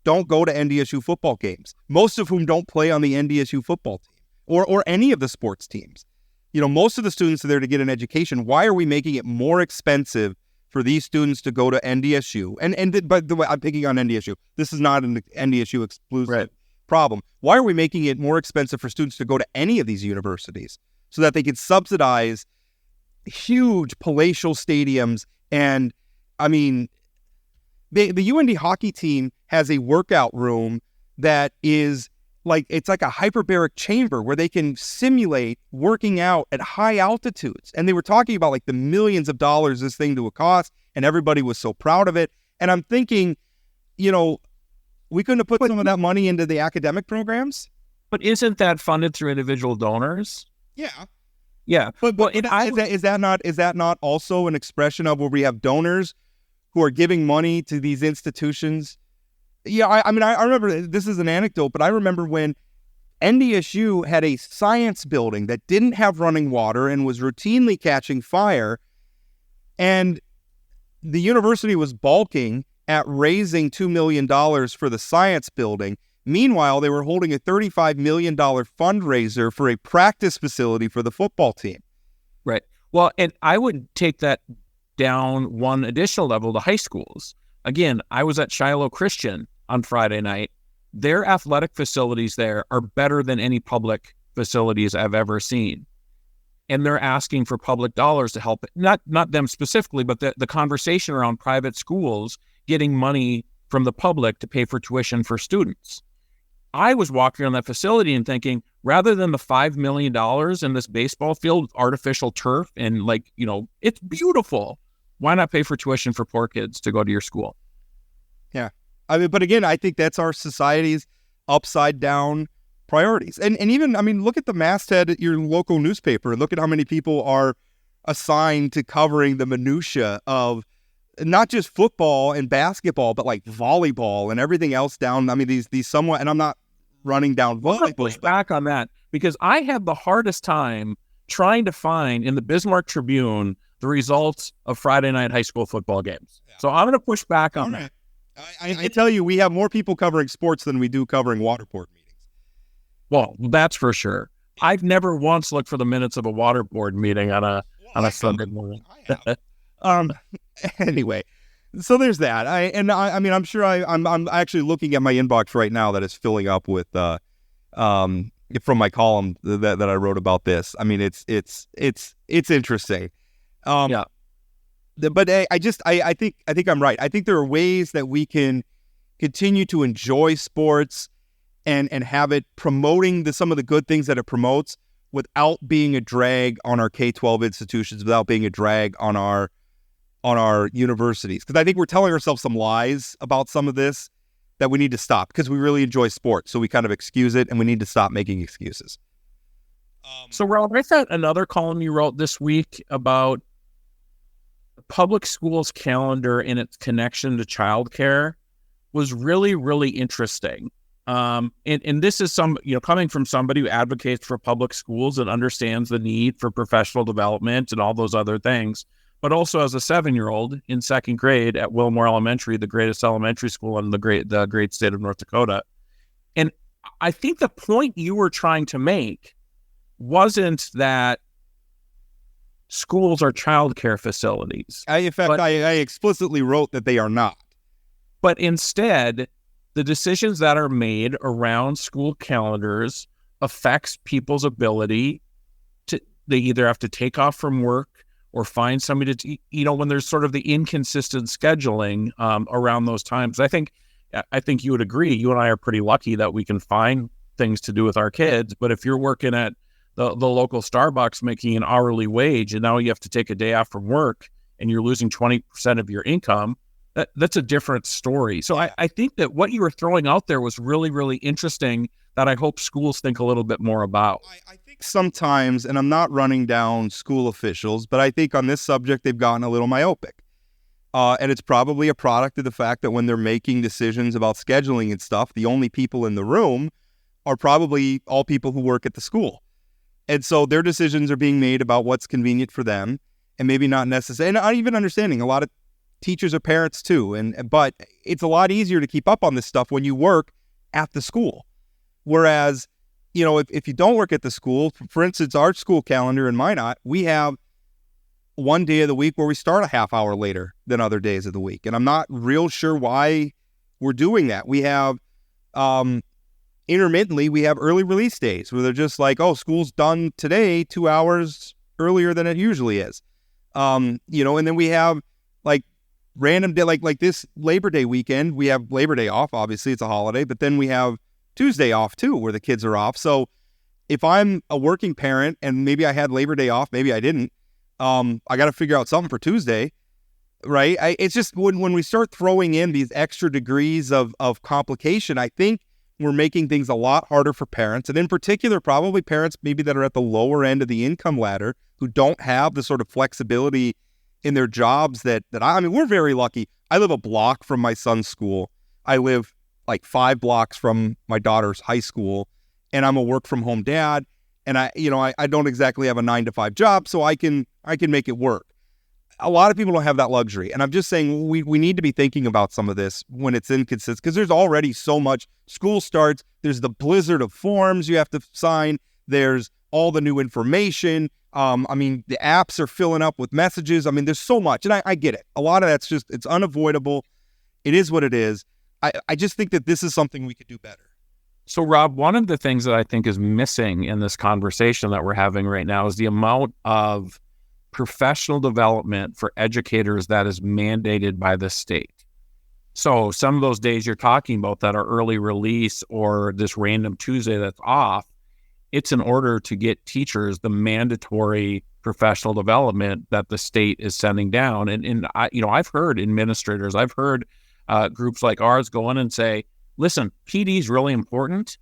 don't go to NDSU football games, most of whom don't play on the NDSU football team or any of the sports teams? Most of the students are there to get an education. Why are we making it more expensive for these students to go to NDSU? And by the way, I'm picking on NDSU. This is not an NDSU exclusive problem. Why are we making it more expensive for students to go to any of these universities so that they can subsidize huge palatial stadiums? And I mean, the UND hockey team has a workout room that is like, it's like a hyperbaric chamber where they can simulate working out at high altitudes. And they were talking about, like, the millions of dollars this thing would cost, and everybody was so proud of it. And I'm thinking, we couldn't have put some of that money into the academic programs. But isn't that funded through individual donors? Yeah. Yeah. But is that not also an expression of where we have donors who are giving money to these institutions? Yeah, I remember, this is an anecdote, but I remember when NDSU had a science building that didn't have running water and was routinely catching fire, and the university was balking at raising $2 million for the science building. Meanwhile, they were holding a $35 million fundraiser for a practice facility for the football team. Right. Well, and I would take that down one additional level to high schools. Again, I was at Shiloh Christian on Friday night. Their athletic facilities there are better than any public facilities I've ever seen. And they're asking for public dollars to help it. Not them specifically, but the conversation around private schools getting money from the public to pay for tuition for students. I was walking around that facility and thinking, rather than the $5 million in this baseball field with artificial turf and, like, it's beautiful, why not pay for tuition for poor kids to go to your school? Yeah. I mean, but again, I think that's our society's upside down priorities. And even, I mean, look at the masthead at your local newspaper. Look at how many people are assigned to covering the minutia of not just football and basketball, but like volleyball and everything else down. I mean, these somewhat, and I'm not running down volleyball. Push back on that because I had the hardest time trying to find in the Bismarck Tribune the results of Friday night high school football games. Yeah. So I'm going to push back on that. I tell you, we have more people covering sports than we do covering water board meetings. Well, that's for sure. I've never once looked for the minutes of a water board meeting on a Sunday morning. Anyway, so there's that. I mean, I'm sure I'm actually looking at my inbox right now that is filling up with from my column that I wrote about this. I mean, it's interesting. Yeah. But I think I'm right. I think there are ways that we can continue to enjoy sports and have it promoting some of the good things that it promotes without being a drag on our K-12 institutions, without being a drag on our universities. Because I think we're telling ourselves some lies about some of this that we need to stop because we really enjoy sports. So we kind of excuse it and we need to stop making excuses. So Rob, I thought another column you wrote this week about the public schools calendar and its connection to childcare was really, really interesting. And this is coming from somebody who advocates for public schools and understands the need for professional development and all those other things, but also as a 7-year-old in second grade at Wilmore Elementary, the greatest elementary school in the great state of North Dakota. And I think the point you were trying to make wasn't that schools are childcare facilities. I explicitly wrote that they are not. But instead, the decisions that are made around school calendars affects people's ability they either have to take off from work or find somebody to, when there's sort of the inconsistent scheduling around those times. I think you would agree, you and I are pretty lucky that we can find things to do with our kids. But if you're working at the local Starbucks making an hourly wage and now you have to take a day off from work and you're losing 20% of your income, that's a different story. So I think that what you were throwing out there was really, really interesting that I hope schools think a little bit more about. I think sometimes, and I'm not running down school officials, but I think on this subject, they've gotten a little myopic. And it's probably a product of the fact that when they're making decisions about scheduling and stuff, the only people in the room are probably all people who work at the school. And so their decisions are being made about what's convenient for them and maybe not necessary. And not even understanding a lot of teachers are parents too. But it's a lot easier to keep up on this stuff when you work at the school. Whereas, if you don't work at the school, for instance, our school calendar in Minot, we have one day of the week where we start a half hour later than other days of the week. And I'm not real sure why we're doing that. We have, intermittently, we have early release days where they're just like, oh, school's done today 2 hours earlier than it usually is. And then we have like random day, like this Labor Day weekend, we have Labor Day off. Obviously it's a holiday, but then we have Tuesday off too, where the kids are off. So if I'm a working parent and maybe I had Labor Day off, maybe I didn't, I got to figure out something for Tuesday, right? It's just when we start throwing in these extra degrees of complication, I think we're making things a lot harder for parents. And in particular, probably parents maybe that are at the lower end of the income ladder who don't have the sort of flexibility in their jobs that we're very lucky. I live a block from my son's school. I live like 5 blocks from my daughter's high school, and I'm a work from home dad. And I don't exactly have a 9-to-5 job, so I can make it work. A lot of people don't have that luxury. And I'm just saying we need to be thinking about some of this when it's inconsistent, because there's already so much. School starts, there's the blizzard of forms you have to sign. There's all the new information. The apps are filling up with messages. There's so much. And I get it. A lot of that's just, it's unavoidable. It is what it is. I just think that this is something we could do better. So, Rob, one of the things that I think is missing in this conversation that we're having right now is the amount of professional development for educators that is mandated by the state. So some of those days you're talking about that are early release or this random Tuesday that's off, it's in order to get teachers the mandatory professional development that the state is sending down. And I've heard administrators, I've heard groups like ours go in and say, listen, PD is really important,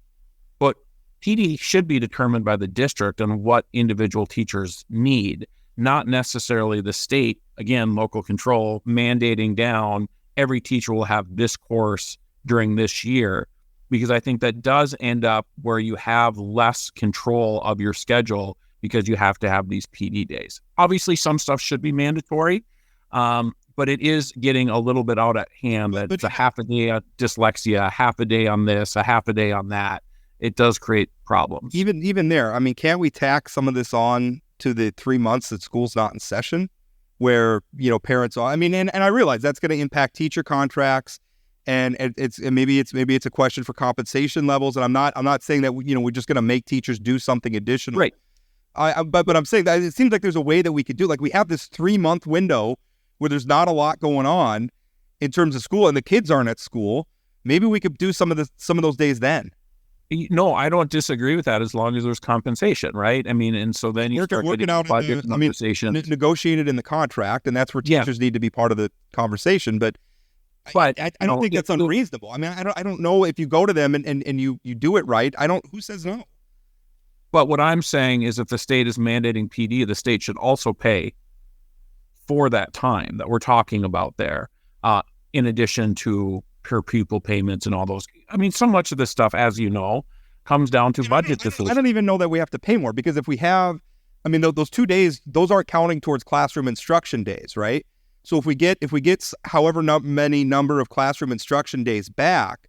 but PD should be determined by the district and what individual teachers need, not necessarily the state, again, local control, mandating down every teacher will have this course during this year, because I think that does end up where you have less control of your schedule because you have to have these PD days. Obviously, some stuff should be mandatory, but it is getting a little bit out at hand that it's a half a day of dyslexia, a half a day on this, a half a day on that. It does create problems. Even there, I mean, can't we tack some of this on to the 3 months that school's not in session, where, parents are, and I realize that's going to impact teacher contracts, and maybe it's a question for compensation levels, and I'm not saying that we're just going to make teachers do something additional. Right. But I'm saying that it seems like there's a way that we could do, like we have this 3-month window where there's not a lot going on in terms of school and the kids aren't at school. Maybe we could do some of those days then. No, I don't disagree with that as long as there's compensation, right? And so then you start working out budget compensation. Negotiated in the contract, and that's where teachers need to be part of the conversation. But I don't think that's unreasonable. I don't know if you go to them and you do it right. Who says no? But what I'm saying is if the state is mandating PD, the state should also pay for that time that we're talking about there, in addition to per pupil payments and all those. So much of this stuff, as you know, comes down to budget decisions. I don't even know that we have to pay more, because if we have, those 2 days, those aren't counting towards classroom instruction days, right? So if we get however many number of classroom instruction days back,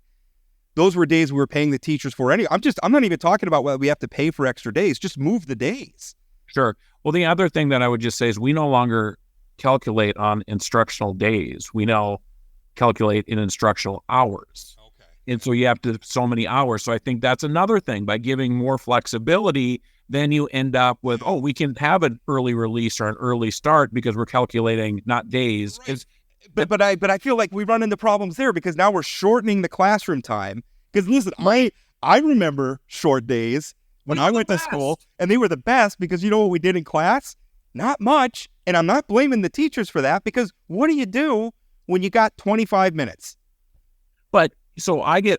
those were days we were paying the teachers for anyway. I'm not even talking about whether we have to pay for extra days. Just move the days. Sure. Well, the other thing that I would just say is we no longer calculate on instructional days. We now calculate in instructional hours. Okay. And so you have to so many hours. So I think that's another thing. By giving more flexibility, then you end up with, we can have an early release or an early start because we're calculating not days. Right. But I feel like we run into problems there, because now we're shortening the classroom time. Because listen, I remember short days when I went to school, and they were the best, because you know what we did in class? Not much. And I'm not blaming the teachers for that, because what do you do when you got 25 minutes? But so I get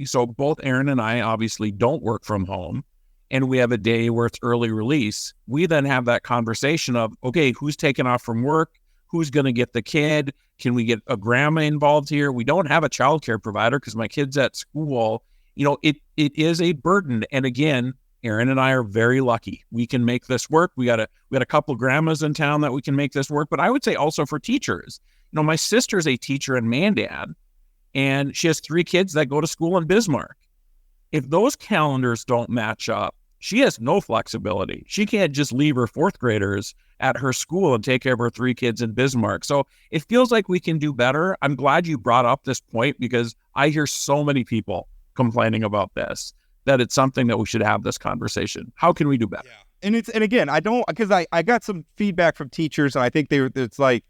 so both Aaron and I obviously don't work from home, and we have a day where it's early release. We then have that conversation of, okay, who's taking off from work? Who's going to get the kid? Can we get a grandma involved here? We don't have a childcare provider because my kid's at school. It is a burden. And again, Aaron and I are very lucky. We can make this work. We got a couple grandmas in town that we can make this work. But I would say also for teachers, my sister's a teacher in Mandan, and she has 3 kids that go to school in Bismarck. If those calendars don't match up, she has no flexibility. She can't just leave her 4th graders at her school and take care of her 3 kids in Bismarck. So it feels like we can do better. I'm glad you brought up this point, because I hear so many people complaining about this, that it's something that we should have this conversation. How can we do better? Yeah. And again, I got some feedback from teachers, and I think it's like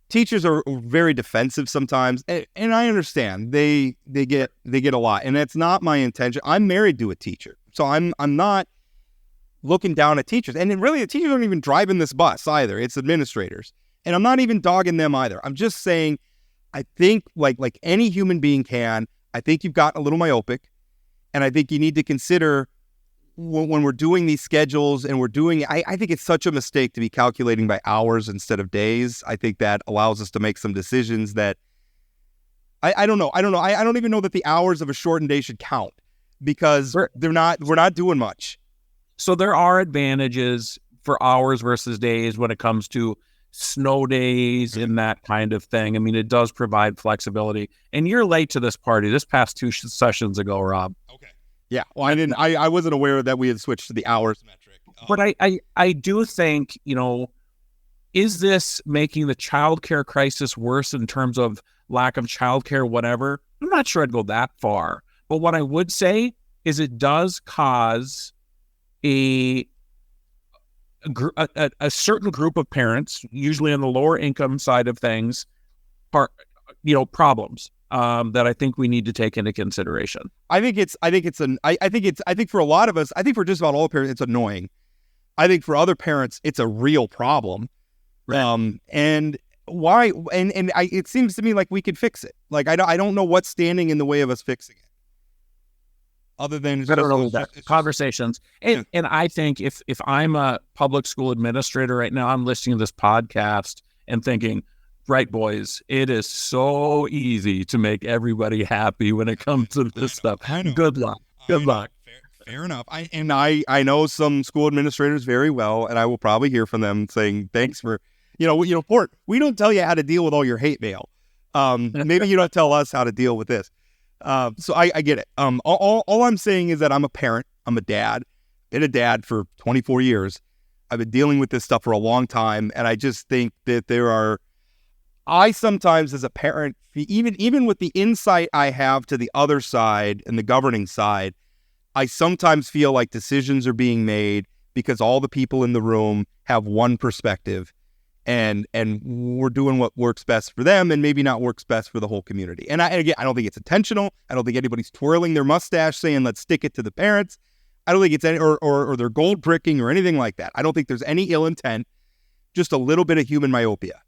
teachers are very defensive sometimes, and I understand they get a lot, and that's not my intention. I'm married to a teacher, so I'm not looking down at teachers, and really the teachers aren't even driving this bus either. It's administrators, and I'm not even dogging them either. I'm just saying, I think like any human being can, I think you've got a little myopic, and I think you need to consider when we're doing these schedules, and I think it's such a mistake to be calculating by hours instead of days. I think that allows us to make some decisions that I don't know. I don't even know that the hours of a shortened day should count, because we're not doing much. So there are advantages for hours versus days when it comes to snow days and that kind of thing. It does provide flexibility. And you're late to this party. This passed 2 sessions ago, Rob. Okay. Yeah. Well, I wasn't aware that we had switched to the hours metric. But I do think, is this making the childcare crisis worse in terms of lack of childcare, whatever? I'm not sure I'd go that far. But what I would say is it does cause a certain group of parents, usually on the lower income side of things, problems that I think we need to take into consideration. I think for a lot of us, I think for just about all parents, it's annoying. I think for other parents, it's a real problem. Right. And why? It seems to me like we could fix it. Like, I don't know what's standing in the way of us fixing it. Other than conversations. And I think if I'm a public school administrator right now, I'm listening to this podcast and thinking, right, boys, it is so easy to make everybody happy when it comes to this stuff. Good luck. Good luck. Fair enough. I know some school administrators very well, and I will probably hear from them saying, thanks for, Port, we don't tell you how to deal with all your hate mail. Maybe you don't tell us how to deal with this. So I get it. All I'm saying is that I'm a parent. I'm a dad. Been a dad for 24 years. I've been dealing with this stuff for a long time. And I just think that I sometimes as a parent, even with the insight I have to the other side and the governing side, I sometimes feel like decisions are being made because all the people in the room have one perspective. And we're doing what works best for them and maybe not works best for the whole community. And again, I don't think it's intentional. I don't think anybody's twirling their mustache saying, let's stick it to the parents. I don't think it's any, or they're gold pricking or anything like that. I don't think there's any ill intent, just a little bit of human myopia.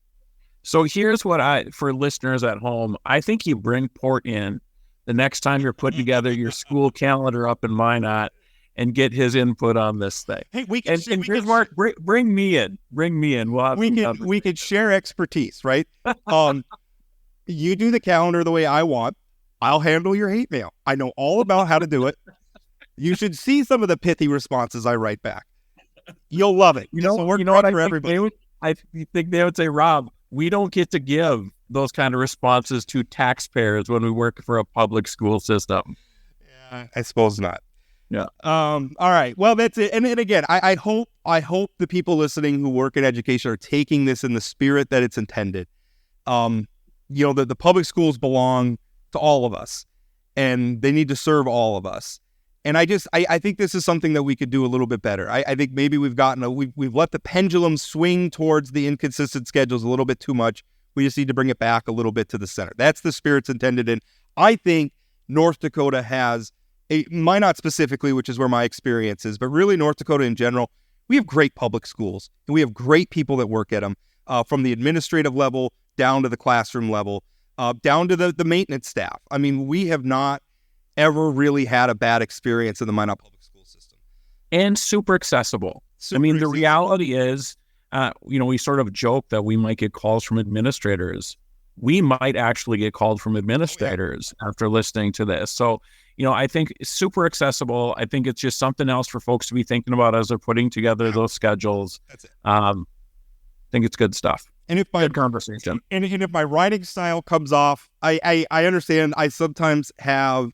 So here's what for listeners at home, I think you bring Port in the next time you're putting together your school calendar up in Minot and get his input on this thing. Hey, here's Mark. Bring me in. We could share expertise, right? You do the calendar the way I want. I'll handle your hate mail. I know all about how to do it. You should see some of the pithy responses I write back. You'll love it. What I think they would say, Rob, we don't get to give those kind of responses to taxpayers when we work for a public school system. Yeah, I suppose not. Yeah. All right. Well, that's it. And again, I hope the people listening who work in education are taking this in the spirit that it's intended. The public schools belong to all of us, and they need to serve all of us. And I think this is something that we could do a little bit better. I think maybe we've let the pendulum swing towards the inconsistent schedules a little bit too much. We just need to bring it back a little bit to the center. That's the spirit's intended in. I think North Dakota has Minot specifically, which is where my experience is, but really North Dakota in general, we have great public schools and we have great people that work at them, from the administrative level down to the classroom level, down to the maintenance staff. I mean, we have not ever really had a bad experience in the Minot public school system. And super accessible. The reality is, we sort of joke that we might get calls from administrators. We might actually get called from administrators after listening to this. So, I think it's super accessible. I think it's just something else for folks to be thinking about as they're putting together those schedules. That's it. I think it's good stuff. And if good conversation. And if my writing style comes off, I understand I sometimes have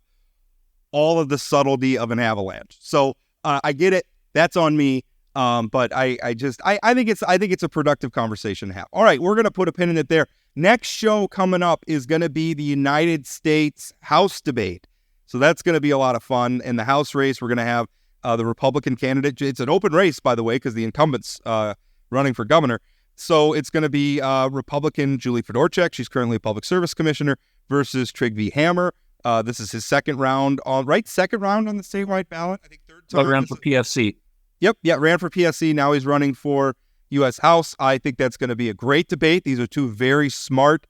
all of the subtlety of an avalanche. So I get it. That's on me. But I think it's a productive conversation to have. All right, we're going to put a pin in it there. Next show coming up is going to be the United States House debate. So that's going to be a lot of fun. In the House race, we're going to have the Republican candidate. It's an open race, by the way, because the incumbent's running for governor. So it's going to be Republican Julie Fedorchak. She's currently a public service commissioner versus Trygve Hammer. This is his second round on the statewide ballot. I think third time. Ran for PSC. Yep. Yeah. Ran for PSC. Now he's running for U.S. House. I think that's going to be a great debate. These are two very smart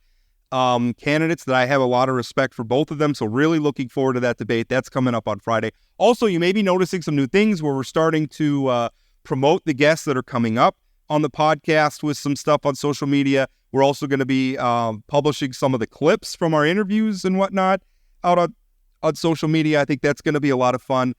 candidates that I have a lot of respect for both of them. So really looking forward to that debate. That's coming up on Friday. Also, you may be noticing some new things where we're starting to promote the guests that are coming up on the podcast with some stuff on social media. We're also going to be publishing some of the clips from our interviews and whatnot out on social media. I think that's going to be a lot of fun.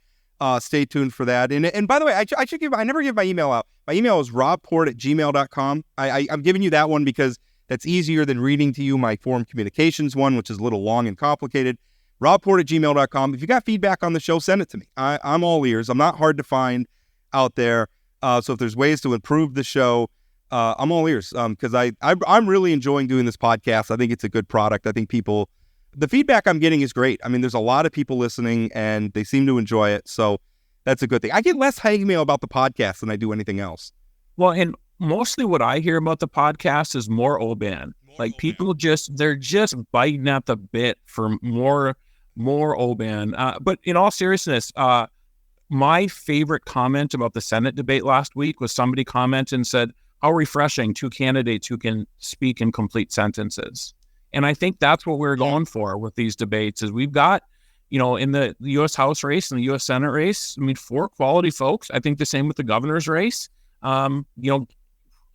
Stay tuned for that. And by the way, I never give my email out. My email is robport@gmail.com. I'm giving you that one because that's easier than reading to you my forum communications one, which is a little long and complicated. robport@gmail.com. If you got feedback on the show, send it to me. I'm all ears. I'm not hard to find out there. So if there's ways to improve the show, I'm all ears. Because I'm really enjoying doing this podcast. I think it's a good product. I think the feedback I'm getting is great. I mean, there's a lot of people listening and they seem to enjoy it. So that's a good thing. I get less hate mail about the podcast than I do anything else. Well, and mostly what I hear about the podcast is more O-Ban. Like people they're just biting at the bit for more O-Ban. But in all seriousness, my favorite comment about the Senate debate last week was somebody commented and said, how refreshing two candidates who can speak in complete sentences. And I think that's what we're going for with these debates is we've got, in the U.S. House race and the U.S. Senate race, 4 quality folks. I think the same with the governor's race.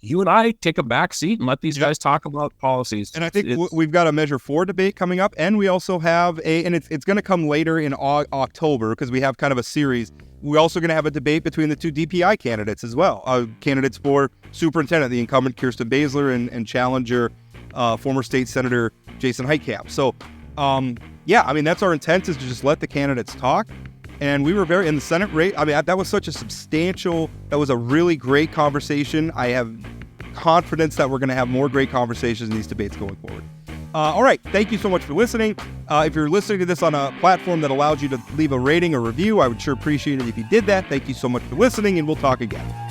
You and I take a back seat and let these guys talk about policies. And I think we've got a Measure 4 debate coming up, and we also have and it's going to come later in October because we have kind of a series. We're also going to have a debate between the 2 DPI candidates as well. Candidates for superintendent, the incumbent Kirsten Baszler and challenger former state senator Jason Heitkamp. So, that's our intent, is to just let the candidates talk. And we were in the Senate race. That was such a that was a really great conversation. I have confidence that we're going to have more great conversations in these debates going forward. All right. Thank you so much for listening. If you're listening to this on a platform that allows you to leave a rating or review, I would sure appreciate it if you did that. Thank you so much for listening, and we'll talk again.